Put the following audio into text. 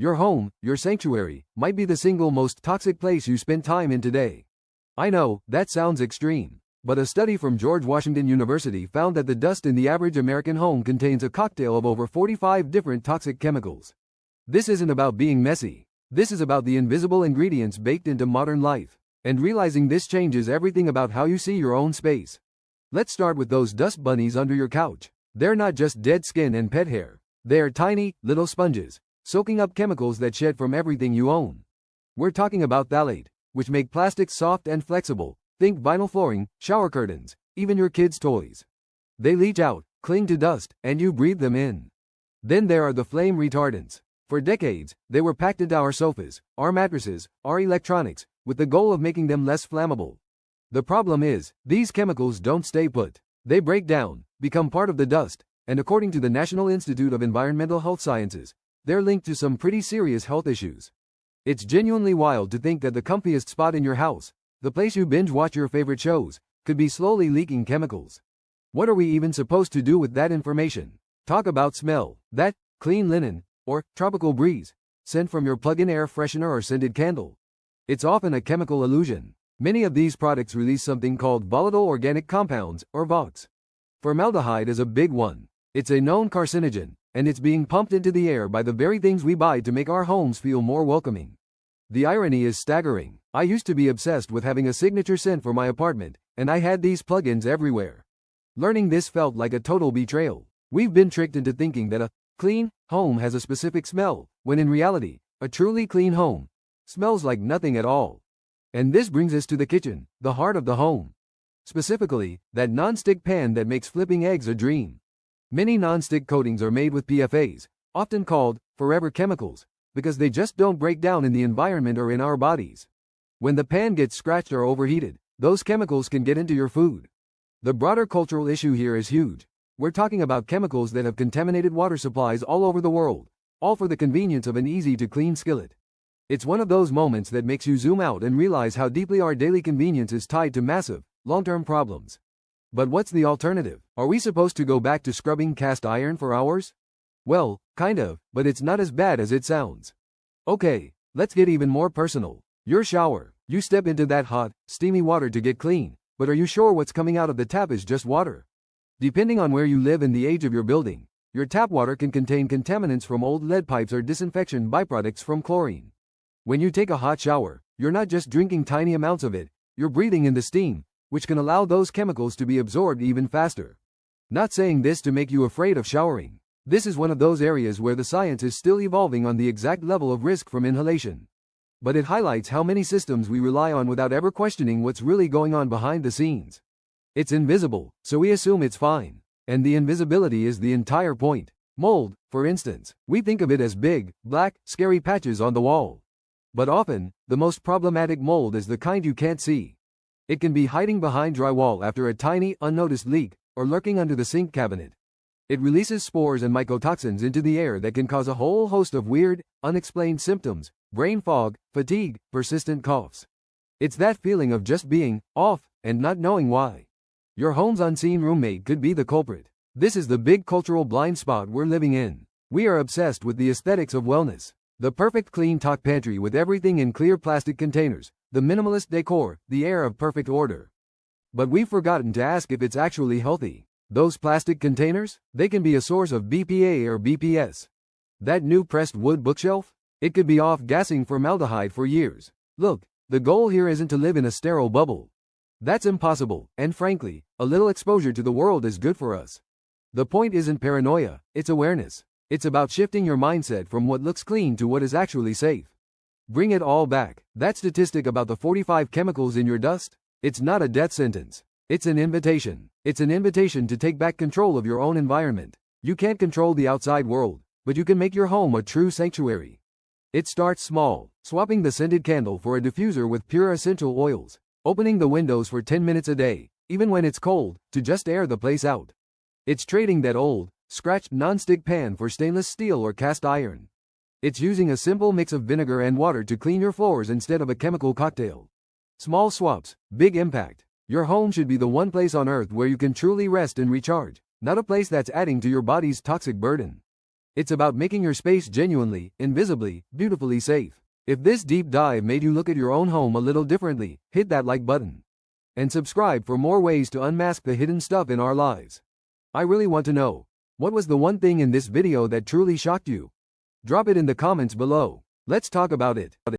Your home, your sanctuary, might be the single most toxic place you spend time in today. I know, that sounds extreme. But a study from George Washington University found that the dust in the average American home contains a cocktail of over 45 different toxic chemicals. This isn't about being messy. This is about the invisible ingredients baked into modern life. And realizing this changes everything about how you see your own space. Let's start with those dust bunnies under your couch. They're not just dead skin and pet hair. They're tiny, little sponges, soaking up chemicals that shed from everything you own. We're talking about phthalate, which make plastics soft and flexible. Think vinyl flooring, shower curtains, even your kids' toys. They leach out, cling to dust, and you breathe them in. Then there are the flame retardants. For decades, they were packed into our sofas, our mattresses, our electronics, with the goal of making them less flammable. The problem is, these chemicals don't stay put. They break down, become part of the dust, and according to the National Institute of Environmental Health Sciences, they're linked to some pretty serious health issues. It's genuinely wild to think that the comfiest spot in your house, the place you binge watch your favorite shows, could be slowly leaking chemicals. What are we even supposed to do with that information? Talk about smell. That clean linen, or tropical breeze, scent from your plug-in air freshener or scented candle. It's often a chemical illusion. Many of these products release something called volatile organic compounds, or VOCs. Formaldehyde is a big one. It's a known carcinogen, and it's being pumped into the air by the very things we buy to make our homes feel more welcoming. The irony is staggering. I used to be obsessed with having a signature scent for my apartment, and I had these plugins everywhere. Learning this felt like a total betrayal. We've been tricked into thinking that a clean home has a specific smell, when in reality, a truly clean home smells like nothing at all. And this brings us to the kitchen, the heart of the home. Specifically, that non-stick pan that makes flipping eggs a dream. Many non-stick coatings are made with PFAs, often called forever chemicals, because they just don't break down in the environment or in our bodies. When the pan gets scratched or overheated, those chemicals can get into your food. The broader cultural issue here is huge. We're talking about chemicals that have contaminated water supplies all over the world, all for the convenience of an easy-to-clean skillet. It's one of those moments that makes you zoom out and realize how deeply our daily convenience is tied to massive, long-term problems. But what's the alternative? Are we supposed to go back to scrubbing cast iron for hours? Well, kind of, but it's not as bad as it sounds. Okay, let's get even more personal. Your shower. You step into that hot, steamy water to get clean, but are you sure what's coming out of the tap is just water? Depending on where you live and the age of your building, your tap water can contain contaminants from old lead pipes or disinfection byproducts from chlorine. When you take a hot shower, you're not just drinking tiny amounts of it, you're breathing in the steam, which can allow those chemicals to be absorbed even faster. Not saying this to make you afraid of showering. This is one of those areas where the science is still evolving on the exact level of risk from inhalation. But it highlights how many systems we rely on without ever questioning what's really going on behind the scenes. It's invisible, so we assume it's fine. And the invisibility is the entire point. Mold, for instance, we think of it as big, black, scary patches on the wall. But often, the most problematic mold is the kind you can't see. It can be hiding behind drywall after a tiny, unnoticed leak, or lurking under the sink cabinet. It releases spores and mycotoxins into the air that can cause a whole host of weird, unexplained symptoms: brain fog, fatigue, persistent coughs. It's that feeling of just being off and not knowing why. Your home's unseen roommate could be the culprit. This is the big cultural blind spot we're living in. We are obsessed with the aesthetics of wellness. The perfect clean talk pantry with everything in clear plastic containers, the minimalist decor, the air of perfect order. But we've forgotten to ask if it's actually healthy. Those plastic containers? They can be a source of BPA or BPS. That new pressed wood bookshelf? It could be off-gassing formaldehyde for years. Look, the goal here isn't to live in a sterile bubble. That's impossible, and frankly, a little exposure to the world is good for us. The point isn't paranoia, it's awareness. It's about shifting your mindset from what looks clean to what is actually safe. Bring it all back. That statistic about the 45 chemicals in your dust? It's not a death sentence. It's an invitation. It's an invitation to take back control of your own environment. You can't control the outside world, but you can make your home a true sanctuary. It starts small, swapping the scented candle for a diffuser with pure essential oils, opening the windows for 10 minutes a day, even when it's cold, to just air the place out. It's trading that old, scratched non-stick pan for stainless steel or cast iron. It's using a simple mix of vinegar and water to clean your floors instead of a chemical cocktail. Small swaps, big impact. Your home should be the one place on earth where you can truly rest and recharge, not a place that's adding to your body's toxic burden. It's about making your space genuinely, invisibly, beautifully safe. If this deep dive made you look at your own home a little differently, hit that like button. And subscribe for more ways to unmask the hidden stuff in our lives. I really want to know, what was the one thing in this video that truly shocked you? Drop it in the comments below. Let's talk about it.